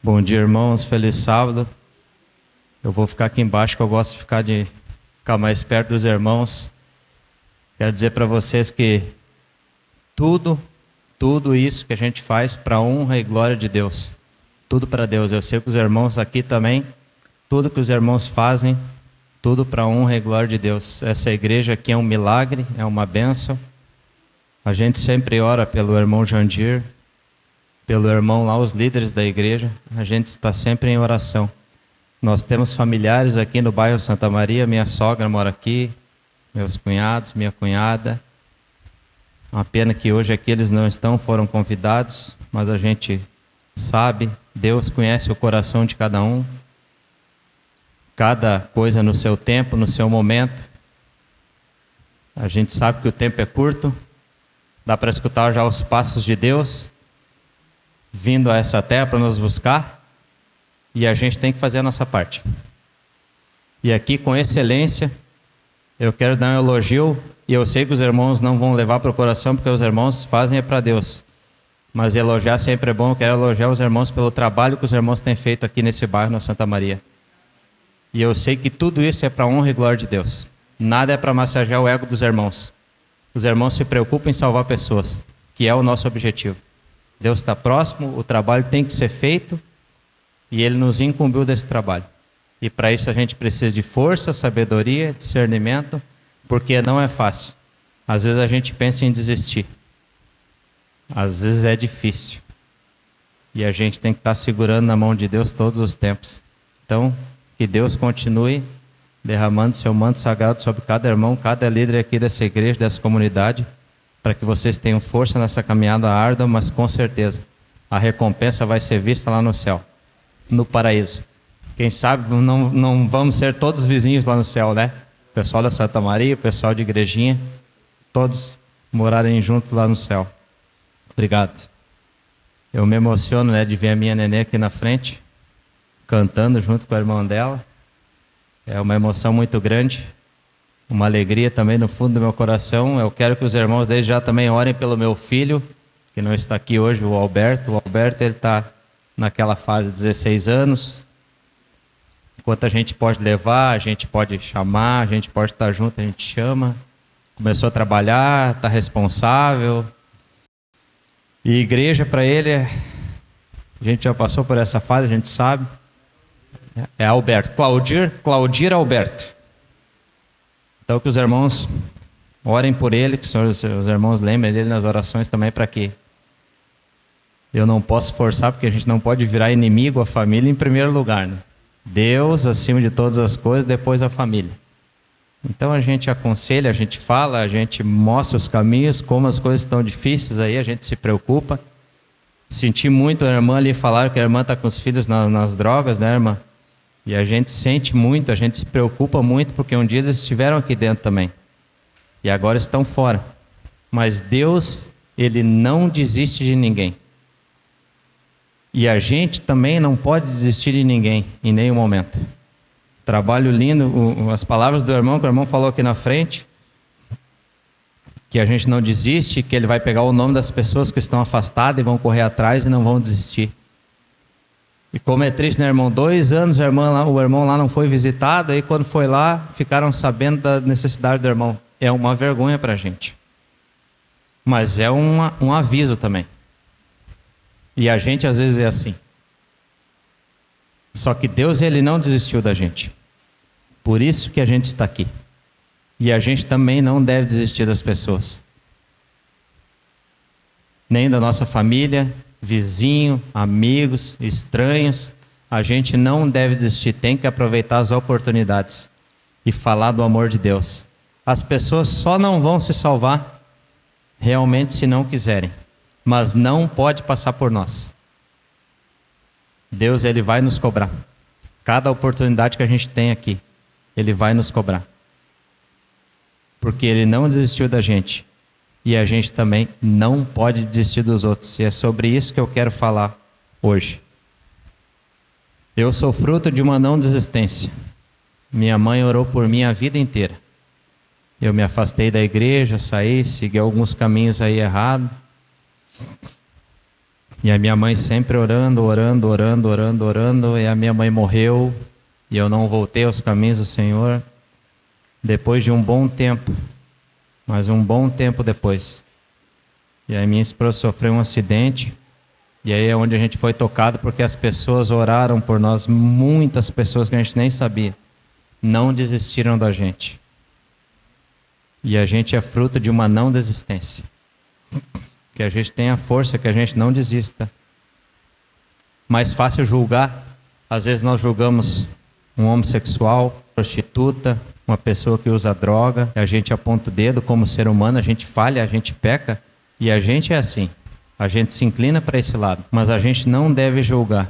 Bom dia, irmãos. Feliz sábado. Eu vou ficar aqui embaixo, que eu gosto de ficar mais perto dos irmãos. Quero dizer para vocês que tudo, tudo isso que a gente faz para honra e glória de Deus. Tudo para Deus. Eu sei que os irmãos aqui também, tudo que os irmãos fazem, tudo para honra e glória de Deus. Essa igreja aqui é um milagre, é uma bênção. A gente sempre ora pelo irmão Jandir, pelo irmão lá, os líderes da igreja. A gente está sempre em oração. Nós temos familiares aqui no bairro Santa Maria. Minha sogra mora aqui, meus cunhados, minha cunhada. Uma pena que hoje aqui eles não estão, foram convidados, mas a gente sabe, Deus conhece o coração de cada um. Cada coisa no seu tempo, no seu momento. A gente sabe que o tempo é curto. Dá para escutar já os passos de Deus vindo a essa terra para nos buscar, e a gente tem que fazer a nossa parte. E aqui, com excelência, eu quero dar um elogio, e eu sei que os irmãos não vão levar para o coração, porque os irmãos fazem é para Deus, mas elogiar sempre é bom. Eu quero elogiar os irmãos pelo trabalho que os irmãos têm feito aqui nesse bairro, na Santa Maria. E eu sei que tudo isso é para a honra e glória de Deus. Nada é para massagear o ego dos irmãos. Os irmãos se preocupam em salvar pessoas, que é o nosso objetivo. Deus está próximo, o trabalho tem que ser feito, e Ele nos incumbiu desse trabalho. E para isso a gente precisa de força, sabedoria, discernimento, porque não é fácil. Às vezes a gente pensa em desistir. Às vezes é difícil. E a gente tem que estar segurando na mão de Deus todos os tempos. Então, que Deus continue derramando seu manto sagrado sobre cada irmão, cada líder aqui dessa igreja, dessa comunidade, para que vocês tenham força nessa caminhada árdua, mas com certeza a recompensa vai ser vista lá no céu, no paraíso. Quem sabe não vamos ser todos vizinhos lá no céu, né? O pessoal da Santa Maria, o pessoal de igrejinha, todos morarem juntos lá no céu. Obrigado. Eu me emociono, né, de ver a minha nenê aqui na frente, cantando junto com a irmã dela. É uma emoção muito grande. Uma alegria também no fundo do meu coração. Eu quero que os irmãos desde já também orem pelo meu filho, que não está aqui hoje, o Alberto. O Alberto, ele está naquela fase de 16 anos. Enquanto a gente pode levar, a gente pode chamar, a gente pode estar junto, a gente chama. Começou a trabalhar, está responsável. E igreja para ele, a gente já passou por essa fase, a gente sabe. É Alberto, Claudir Alberto. Então que os irmãos orem por ele, que os irmãos lembrem dele nas orações também, para que eu não posso forçar, porque a gente não pode virar inimigo a família em primeiro lugar, né? Deus acima de todas as coisas, depois a família. Então a gente aconselha, a gente fala, a gente mostra os caminhos, como as coisas estão difíceis aí, a gente se preocupa. Senti muito a irmã ali falar que a irmã está com os filhos nas drogas, né, irmã? E a gente sente muito, a gente se preocupa muito, porque um dia eles estiveram aqui dentro também. E agora estão fora. Mas Deus, Ele não desiste de ninguém. E a gente também não pode desistir de ninguém, em nenhum momento. Trabalho lindo, as palavras do irmão, que o irmão falou aqui na frente, que a gente não desiste, que ele vai pegar o nome das pessoas que estão afastadas e vão correr atrás e não vão desistir. E como é triste, né, irmão? 2 anos o irmão lá não foi visitado, aí quando foi lá, ficaram sabendo da necessidade do irmão. É uma vergonha para a gente. Mas é um aviso também. E a gente às vezes é assim. Só que Deus, Ele não desistiu da gente. Por isso que a gente está aqui. E a gente também não deve desistir das pessoas. Nem da nossa família, vizinho, amigos, estranhos. A gente não deve desistir, tem que aproveitar as oportunidades e falar do amor de Deus. As pessoas só não vão se salvar realmente se não quiserem, mas não pode passar por nós. Deus, Ele vai nos cobrar. Cada oportunidade que a gente tem aqui, Ele vai nos cobrar. Porque Ele não desistiu da gente. E a gente também não pode desistir dos outros. E é sobre isso que eu quero falar hoje. Eu sou fruto de uma não desistência. Minha mãe orou por mim a vida inteira. Eu me afastei da igreja, saí, segui alguns caminhos aí errados. E a minha mãe sempre orando, e a minha mãe morreu, e eu não voltei aos caminhos do Senhor. Depois de um bom tempo, mas um bom tempo depois. E aí minha esposa sofreu um acidente, e aí é onde a gente foi tocado, porque as pessoas oraram por nós, muitas pessoas que a gente nem sabia, não desistiram da gente. E a gente é fruto de uma não desistência. Que a gente tenha força, que a gente não desista. Mais fácil julgar. Às vezes nós julgamos um homossexual, prostituta, uma pessoa que usa droga. A gente aponta o dedo como ser humano, a gente falha, a gente peca. E a gente é assim. A gente se inclina para esse lado. Mas a gente não deve julgar.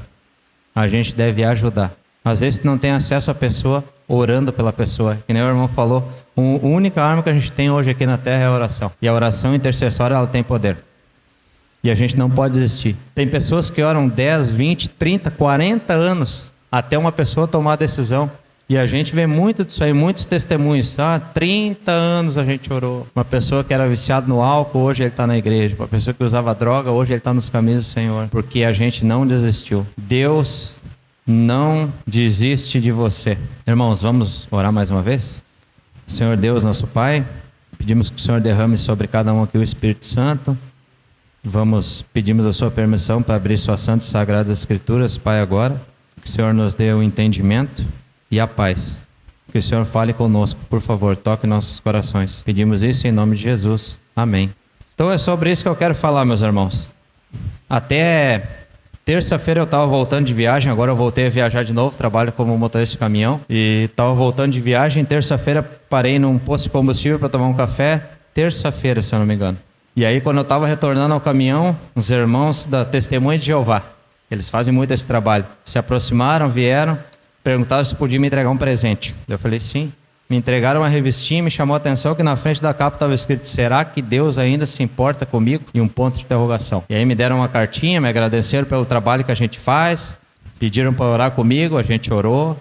A gente deve ajudar. Às vezes não tem acesso à pessoa, orando pela pessoa. Que nem o irmão falou, a única arma que a gente tem hoje aqui na terra é a oração. E a oração intercessória, ela tem poder. E a gente não pode desistir. Tem pessoas que oram 10, 20, 30, 40 anos até uma pessoa tomar a decisão. E a gente vê muito disso aí, muitos testemunhos. 30 anos a gente orou. Uma pessoa que era viciada no álcool, hoje ele está na igreja. Uma pessoa que usava droga, hoje ele está nos caminhos do Senhor. Porque a gente não desistiu. Deus não desiste de você. Irmãos, vamos orar mais uma vez? Senhor Deus, nosso Pai, pedimos que o Senhor derrame sobre cada um aqui o Espírito Santo. Pedimos a sua permissão para abrir suas santas e sagradas escrituras, Pai, agora. Que o Senhor nos dê o entendimento e a paz. Que o Senhor fale conosco, por favor, toque nossos corações. Pedimos isso em nome de Jesus. Amém. Então é sobre isso que eu quero falar, meus irmãos. Até terça-feira eu estava voltando de viagem, agora eu voltei a viajar de novo, trabalho como motorista de caminhão. E estava voltando de viagem, terça-feira parei num posto de combustível para tomar um café. Terça-feira, se eu não me engano. E aí, quando eu estava retornando ao caminhão, os irmãos da Testemunha de Jeová, eles fazem muito esse trabalho, se aproximaram, vieram, perguntaram se podia me entregar um presente. Eu falei, sim. Me entregaram uma revistinha e me chamou a atenção que na frente da capa estava escrito, será que Deus ainda se importa comigo? E um ponto de interrogação. E aí me deram uma cartinha, me agradeceram pelo trabalho que a gente faz, pediram para orar comigo, a gente orou.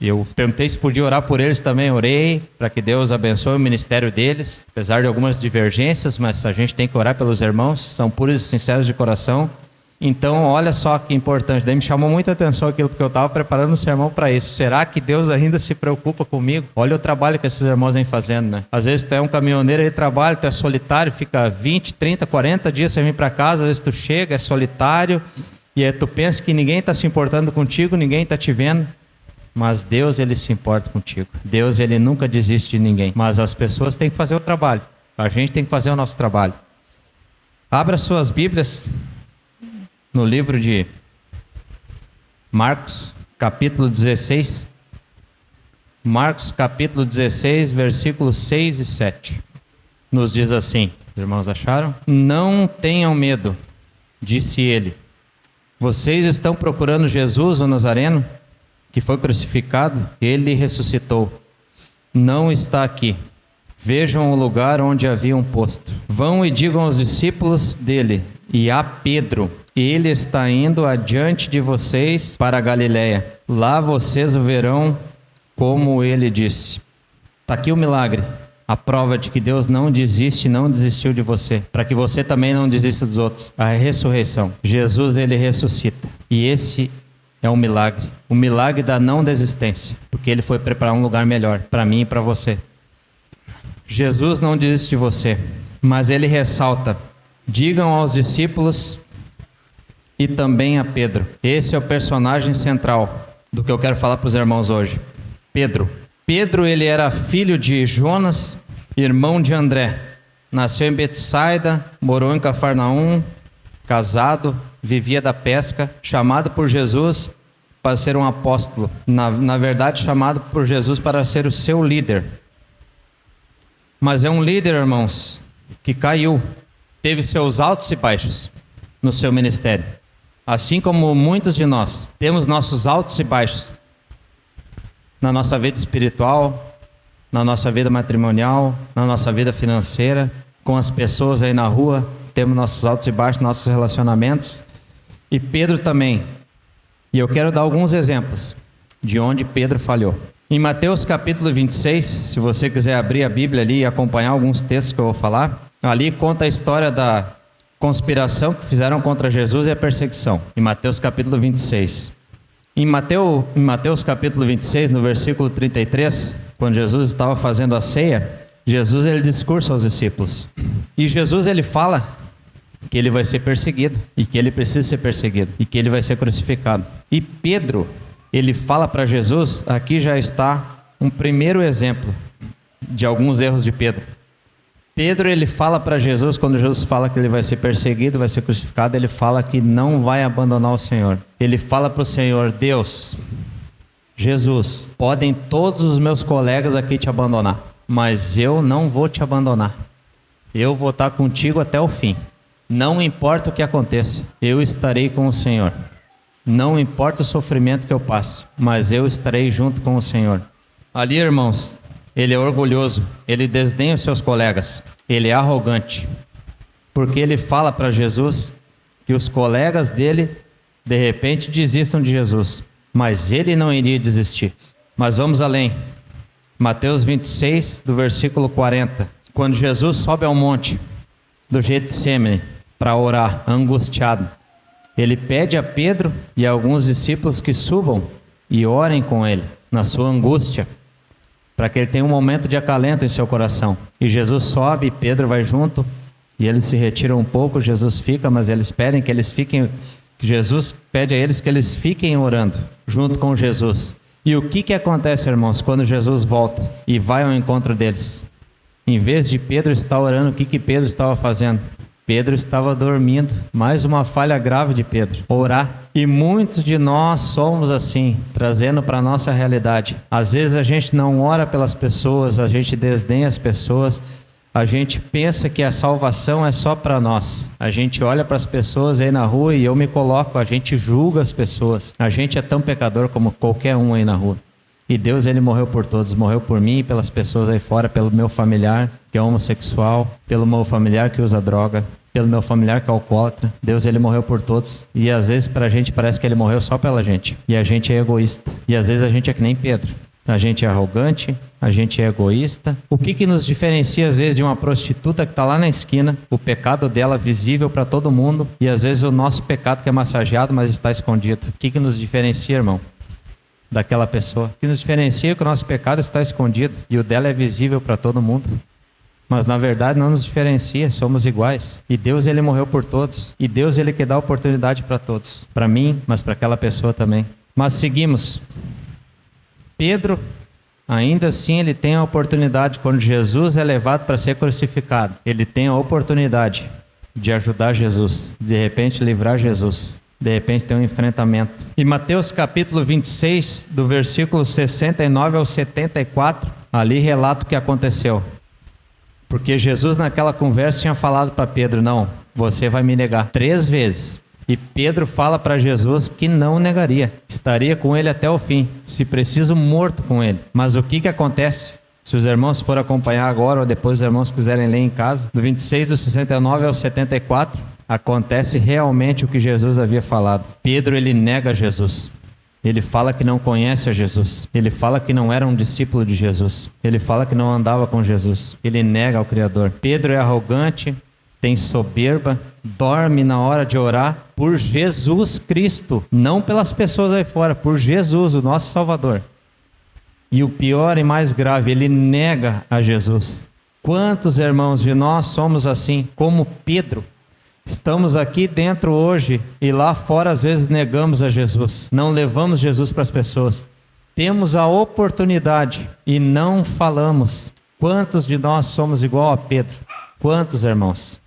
Eu perguntei se podia orar por eles também, orei, para que Deus abençoe o ministério deles, apesar de algumas divergências, mas a gente tem que orar pelos irmãos, são puros e sinceros de coração. Então, olha só que importante, daí me chamou muita atenção aquilo, porque eu estava preparando um sermão para isso. Será que Deus ainda se preocupa comigo? Olha o trabalho que esses irmãos vêm fazendo, né? Às vezes tu é um caminhoneiro e trabalha, tu é solitário, fica 20, 30, 40 dias sem vir para casa, às vezes tu chega, é solitário, e aí tu pensa que ninguém está se importando contigo, ninguém está te vendo. Mas Deus, Ele se importa contigo. Deus, Ele nunca desiste de ninguém. Mas as pessoas têm que fazer o trabalho. A gente tem que fazer o nosso trabalho. Abra suas Bíblias no livro de Marcos, capítulo 16. Marcos, capítulo 16, versículos 6 e 7. Nos diz assim, os irmãos acharam? Não tenham medo, disse ele. Vocês estão procurando Jesus, o Nazareno, que foi crucificado, ele ressuscitou. Não está aqui. Vejam o lugar onde haviam posto. Vão e digam aos discípulos dele e a Pedro: ele está indo adiante de vocês para a Galiléia. Lá vocês o verão, como ele disse. Está aqui o milagre. A prova de que Deus não desiste, não desistiu de você. Para que você também não desista dos outros. A ressurreição. Jesus, ele ressuscita. E esse é um milagre. O milagre da não desistência. Porque ele foi preparar um lugar melhor para mim e para você. Jesus não desiste de você. Mas ele ressalta: digam aos discípulos e também a Pedro. Esse é o personagem central do que eu quero falar para os irmãos hoje. Pedro. Pedro, ele era filho de Jonas, irmão de André. Nasceu em Betsaida, morou em Cafarnaum, casado, vivia da pesca, chamado por Jesus para ser um apóstolo. Na verdade, chamado por Jesus para ser o seu líder. Mas é um líder, irmãos, que caiu. Teve seus altos e baixos no seu ministério. Assim como muitos de nós temos nossos altos e baixos na nossa vida espiritual, na nossa vida matrimonial, na nossa vida financeira, com as pessoas aí na rua, temos nossos altos e baixos, nossos relacionamentos. E Pedro também. E eu quero dar alguns exemplos de onde Pedro falhou. Em Mateus capítulo 26, se você quiser abrir a Bíblia ali e acompanhar alguns textos que eu vou falar, ali conta a história conspiração que fizeram contra Jesus e a perseguição, em Mateus capítulo 26. Em Mateus capítulo 26, no versículo 33, quando Jesus estava fazendo a ceia, Jesus ele discursa aos discípulos. E Jesus ele fala que ele vai ser perseguido, e que ele precisa ser perseguido, e que ele vai ser crucificado. E Pedro, ele fala para Jesus, aqui já está um primeiro exemplo de alguns erros de Pedro. Pedro ele fala para Jesus, quando Jesus fala que ele vai ser perseguido, vai ser crucificado, ele fala que não vai abandonar o Senhor. Ele fala para o Senhor: Deus, Jesus, podem todos os meus colegas aqui te abandonar, mas eu não vou te abandonar. Eu vou estar contigo até o fim. Não importa o que aconteça, eu estarei com o Senhor. Não importa o sofrimento que eu passe, mas eu estarei junto com o Senhor. Ali, irmãos, ele é orgulhoso, ele desdenha os seus colegas, ele é arrogante, porque ele fala para Jesus que os colegas dele, de repente, desistam de Jesus, mas ele não iria desistir. Mas vamos além. Mateus 26, do versículo 40. Quando Jesus sobe ao monte do Getsêmani para orar, angustiado, ele pede a Pedro e a alguns discípulos que subam e orem com ele na sua angústia, para que ele tenha um momento de acalento em seu coração. E Jesus sobe e Pedro vai junto, e eles se retiram um pouco, Jesus fica, mas eles pedem que eles fiquem, Jesus pede a eles que eles fiquem orando junto com Jesus. E o que acontece, irmãos, quando Jesus volta e vai ao encontro deles? Em vez de Pedro estar orando, o que Pedro estava fazendo? Pedro estava dormindo. Mais uma falha grave de Pedro: orar. E muitos de nós somos assim, trazendo para a nossa realidade. Às vezes a gente não ora pelas pessoas, a gente desdenha as pessoas, a gente pensa que a salvação é só para nós. A gente olha para as pessoas aí na rua, e eu me coloco, a gente julga as pessoas. A gente é tão pecador como qualquer um aí na rua. E Deus, ele morreu por todos, morreu por mim e pelas pessoas aí fora, pelo meu familiar que é homossexual, pelo meu familiar que usa droga, pelo meu familiar que é alcoólatra. Deus, ele morreu por todos. E às vezes pra gente parece que ele morreu só pela gente. E a gente é egoísta. E às vezes a gente é que nem Pedro. A gente é arrogante, a gente é egoísta. O que nos diferencia às vezes de uma prostituta que está lá na esquina, o pecado dela visível para todo mundo, e às vezes o nosso pecado que é massageado, mas está escondido? O que nos diferencia, irmão, daquela pessoa? O que nos diferencia é que o nosso pecado está escondido e o dela é visível para todo mundo. Mas na verdade não nos diferencia, somos iguais. E Deus, ele morreu por todos. E Deus, ele quer dar oportunidade para todos. Para mim, mas para aquela pessoa também. Mas seguimos. Pedro, ainda assim, ele tem a oportunidade, quando Jesus é levado para ser crucificado, ele tem a oportunidade de ajudar Jesus, de repente livrar Jesus, de repente ter um enfrentamento. Em Mateus capítulo 26, do versículo 69 ao 74, ali relata o que aconteceu. Porque Jesus naquela conversa tinha falado para Pedro: não, você vai me negar 3 vezes. E Pedro fala para Jesus que não negaria, estaria com ele até o fim, se preciso morto com ele. Mas o que acontece? Se os irmãos forem acompanhar agora, ou depois os irmãos quiserem ler em casa, do 26 do 69 ao 74, acontece realmente o que Jesus havia falado. Pedro, ele nega Jesus. Ele fala que não conhece a Jesus. Ele fala que não era um discípulo de Jesus. Ele fala que não andava com Jesus. Ele nega ao Criador. Pedro é arrogante, tem soberba, dorme na hora de orar por Jesus Cristo, não pelas pessoas aí fora, por Jesus, o nosso Salvador. E o pior e mais grave, ele nega a Jesus. Quantos irmãos de nós somos assim, como Pedro? Estamos aqui dentro hoje e lá fora às vezes negamos a Jesus, não levamos Jesus para as pessoas. Temos a oportunidade e não falamos. Quantos de nós somos igual a Pedro? Quantos, irmãos?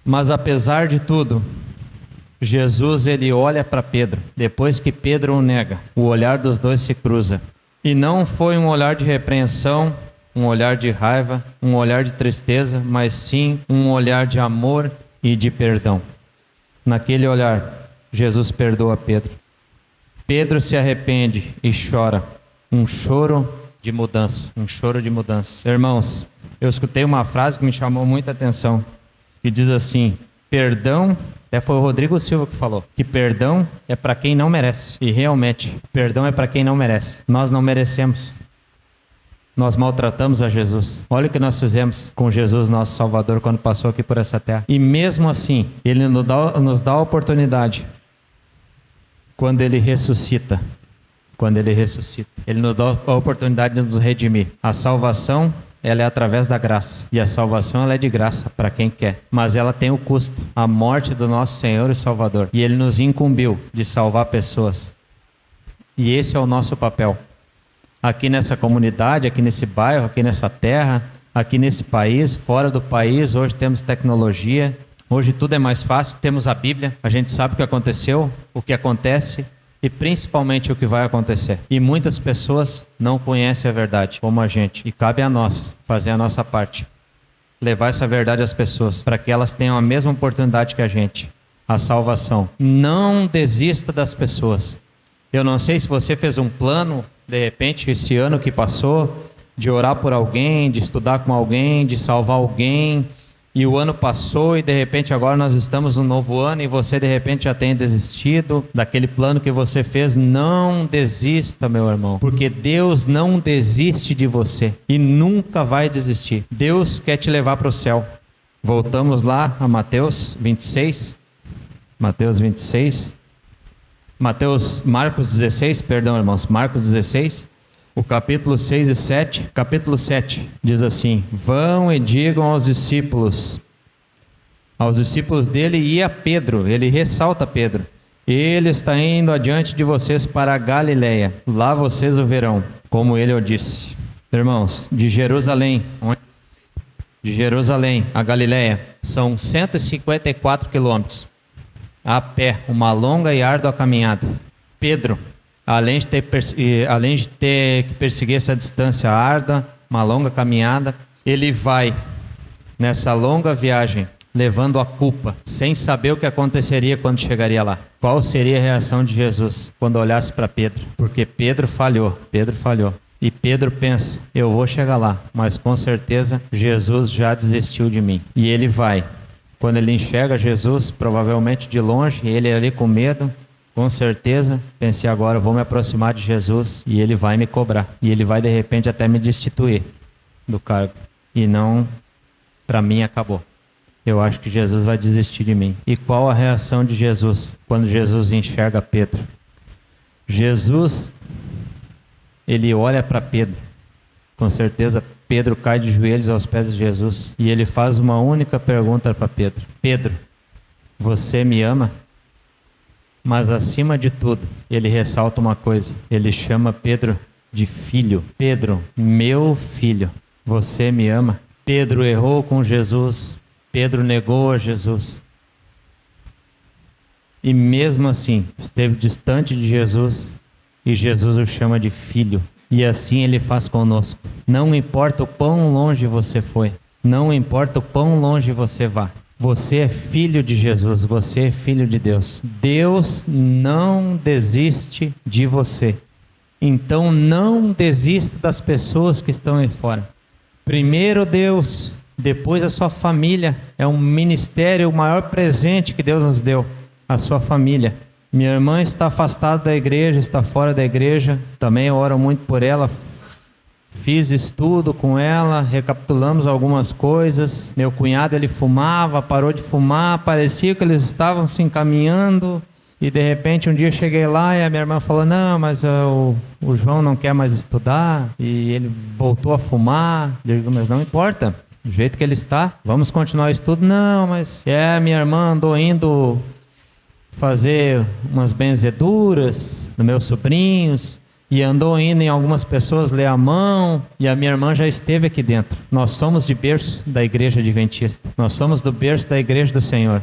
Mas apesar de tudo, Jesus, ele olha para Pedro, depois que Pedro o nega, o olhar dos dois se cruza. E não foi um olhar de repreensão, um olhar de raiva, um olhar de tristeza, mas sim um olhar de amor e de perdão. Naquele olhar, Jesus perdoa Pedro. Pedro se arrepende e chora, um choro de mudança, um choro de mudança. Irmãos, eu escutei uma frase que me chamou muita atenção, que diz assim: perdão, até foi o Rodrigo Silva que falou, que perdão é para quem não merece. E realmente, perdão é para quem não merece. Nós não merecemos. nós maltratamos a Jesus. Olha o que nós fizemos com Jesus, nosso Salvador, quando passou aqui por essa terra. E mesmo assim, Ele nos dá a oportunidade, quando Ele ressuscita. Ele nos dá a oportunidade de nos redimir. A salvação, ela é através da graça. E a salvação, ela é de graça para quem quer. Mas ela tem o custo, a morte do nosso Senhor e Salvador. E Ele nos incumbiu de salvar pessoas. E esse é o nosso papel. Aqui nessa comunidade, aqui nesse bairro, aqui nessa terra, aqui nesse país, fora do país, hoje temos tecnologia. Hoje tudo é mais fácil, temos a Bíblia. A gente sabe o que aconteceu, o que acontece e principalmente o que vai acontecer. E muitas pessoas não conhecem a verdade, como a gente. E cabe a nós fazer a nossa parte. Levar essa verdade às pessoas, para que elas tenham a mesma oportunidade que a gente. A salvação. Não desista das pessoas. Eu não sei se você fez um plano, de repente, esse ano que passou, de orar por alguém, de estudar com alguém, de salvar alguém, e o ano passou e de repente agora nós estamos no novo ano e você de repente já tem desistido daquele plano que você fez. Não desista, meu irmão, porque Deus não desiste de você e nunca vai desistir. Deus quer te levar para o céu. Voltamos lá a Marcos 16, Marcos 16, o capítulo 6 e 7, capítulo 7 diz assim: vão e digam aos discípulos dele e a Pedro, ele ressalta Pedro, ele está indo adiante de vocês para a Galileia, lá vocês o verão, como ele o disse. Irmãos, de Jerusalém a Galileia são 154 quilômetros, a pé, uma longa e árdua caminhada. Pedro, além de ter que perseguir essa distância árdua, uma longa caminhada, ele vai nessa longa viagem levando a culpa, sem saber o que aconteceria quando chegaria lá. Qual seria a reação de Jesus quando olhasse para Pedro? Porque Pedro falhou. E Pedro pensa, eu vou chegar lá, mas com certeza Jesus já desistiu de mim. E ele vai. Quando ele enxerga Jesus, provavelmente de longe, ele ali com medo, com certeza, pensei agora, eu vou me aproximar de Jesus e ele vai me cobrar. E ele vai de repente até me destituir do cargo. E não, para mim acabou. Eu acho que Jesus vai desistir de mim. E qual a reação de Jesus quando Jesus enxerga Pedro? Jesus, ele olha para Pedro. Com certeza Pedro cai de joelhos aos pés de Jesus. E ele faz uma única pergunta para Pedro. Pedro, você me ama? Mas acima de tudo, ele ressalta uma coisa. Ele chama Pedro de filho. Pedro, meu filho, você me ama? Pedro errou com Jesus. Pedro negou a Jesus. E mesmo assim, esteve distante de Jesus. E Jesus o chama de filho. E assim ele faz conosco. Não importa o quão longe você foi. Não importa o quão longe você vá. Você é filho de Jesus, você é filho de Deus. Deus não desiste de você. Então não desista das pessoas que estão aí fora. Primeiro Deus, depois a sua família. É um ministério, o maior presente que Deus nos deu, a sua família. Minha irmã está afastada da igreja, está fora da igreja. Também eu oro muito por ela. Fiz estudo com ela, recapitulamos algumas coisas. Meu cunhado, ele fumava, parou de fumar, parecia que eles estavam se encaminhando. E de repente um dia eu cheguei lá e a minha irmã falou, não, mas o João não quer mais estudar. E ele voltou a fumar. Eu digo, mas não importa, do jeito que ele está, vamos continuar o estudo. Não, mas minha irmã andou indo fazer umas benzeduras nos meus sobrinhos. E andou indo em algumas pessoas ler a mão, e a minha irmã já esteve aqui dentro. Nós somos de berço da igreja adventista. Nós somos do berço da igreja do Senhor.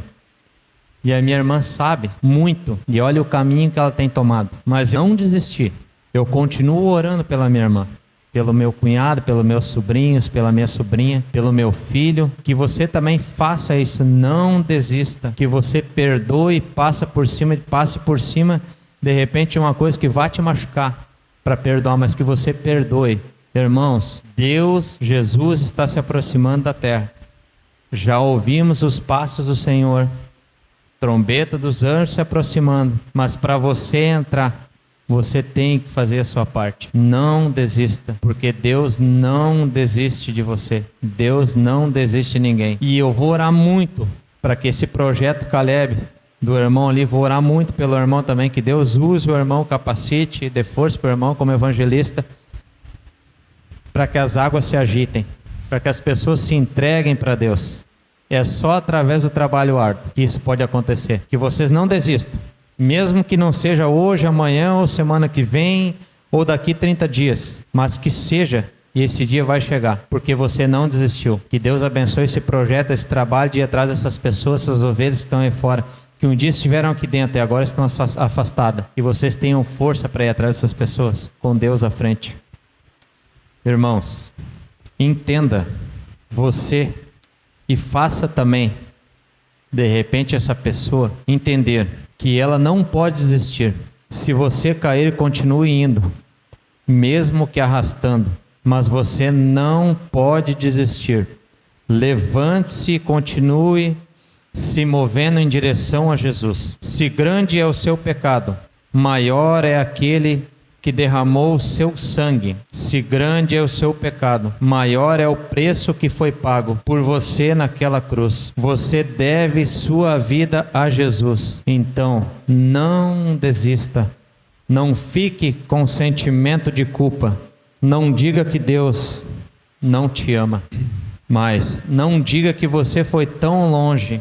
E a minha irmã sabe muito, e olha o caminho que ela tem tomado. Mas eu não desisti. Eu continuo orando pela minha irmã, pelo meu cunhado, pelos meus sobrinhos, pela minha sobrinha, pelo meu filho. Que você também faça isso, não desista. Que você perdoe, passe por cima, de repente uma coisa que vai te machucar. Para perdoar, mas que você perdoe. Irmãos, Deus, Jesus está se aproximando da terra. Já ouvimos os passos do Senhor, trombeta dos anjos se aproximando, mas para você entrar, Você tem que fazer a sua parte. Não desista, porque Deus não desiste de você. Deus não desiste de ninguém. E eu vou orar muito para que esse projeto Caleb, do irmão ali, vou orar muito pelo irmão também, que Deus use o irmão, capacite e dê força para o irmão como evangelista, para que as águas se agitem, para que as pessoas se entreguem para Deus. É só através do trabalho árduo que isso pode acontecer. Que vocês não desistam. Mesmo que não seja hoje, amanhã ou semana que vem ou daqui 30 dias, mas que seja, e esse dia vai chegar, porque você não desistiu. Que Deus abençoe esse projeto, esse trabalho de ir atrás dessas pessoas, essas ovelhas que estão aí fora, que um dia estiveram aqui dentro e agora estão afastadas. Que vocês tenham força para ir atrás dessas pessoas, com Deus à frente. Irmãos, entenda você e faça também, de repente, essa pessoa entender que ela não pode desistir. Se você cair, continue indo, mesmo que arrastando, mas você não pode desistir. Levante-se e continue se movendo em direção a Jesus. Se grande é o seu pecado, maior é aquele que derramou o seu sangue. Se grande é o seu pecado, maior é o preço que foi pago por você naquela cruz. Você deve sua vida a Jesus. Então, não desista. Não fique com sentimento de culpa. Não diga que Deus não te ama. Mas não diga que você foi tão longe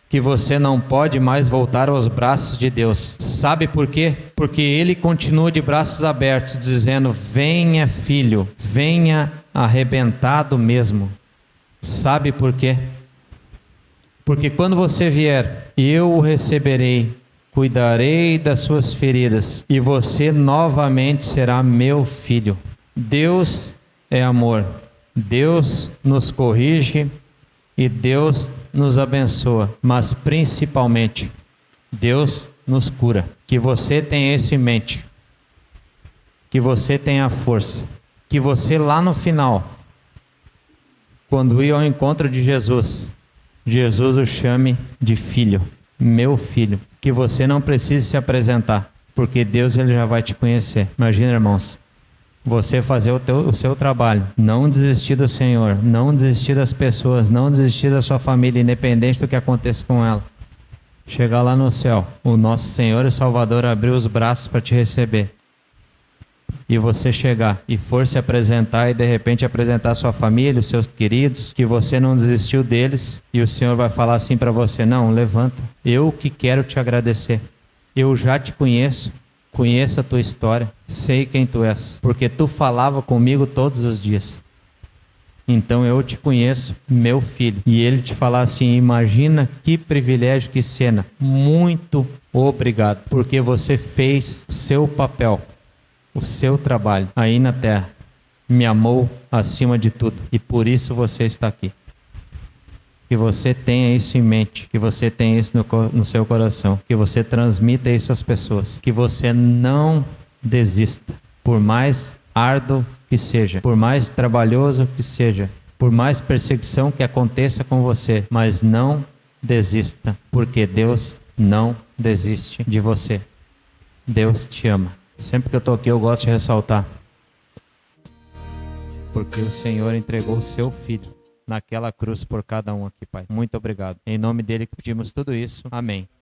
que você não pode mais voltar aos braços de Deus. Sabe por quê? Porque Ele continua de braços abertos, dizendo: venha, filho, venha arrebentado mesmo. Sabe por quê? Porque quando você vier, eu o receberei, cuidarei das suas feridas, e você novamente será meu filho. Deus é amor. Deus nos corrige e Deus nos abençoa, mas principalmente Deus nos cura. Que você tenha isso em mente, que você tenha força, que você lá no final, quando ir ao encontro de Jesus, Jesus o chame de filho, meu filho. Que você não precise se apresentar, porque Deus ele já vai te conhecer. Imagina, irmãos, você fazer o seu trabalho, não desistir do Senhor, não desistir das pessoas, não desistir da sua família, independente do que aconteça com ela. Chegar lá no céu, o nosso Senhor e Salvador abriu os braços para te receber. E você chegar e for se apresentar e de repente apresentar a sua família, os seus queridos, que você não desistiu deles, e o Senhor vai falar assim para você: não, levanta, eu que quero te agradecer, eu já te conheço. Conheço a tua história, sei quem tu és, porque tu falava comigo todos os dias. Então eu te conheço, meu filho. E ele te falar assim: imagina que privilégio, que cena. Muito obrigado, porque você fez o seu papel, o seu trabalho aí na terra. Me amou acima de tudo e por isso você está aqui. Que você tenha isso em mente, que você tenha isso no seu coração, que você transmita isso às pessoas, que você não desista, por mais árduo que seja, por mais trabalhoso que seja, por mais perseguição que aconteça com você, mas não desista, porque Deus não desiste de você. Deus te ama. Sempre que eu estou aqui eu gosto de ressaltar, porque o Senhor entregou o seu Filho naquela cruz por cada um aqui, Pai. Muito obrigado. Em nome dele que pedimos tudo isso. Amém.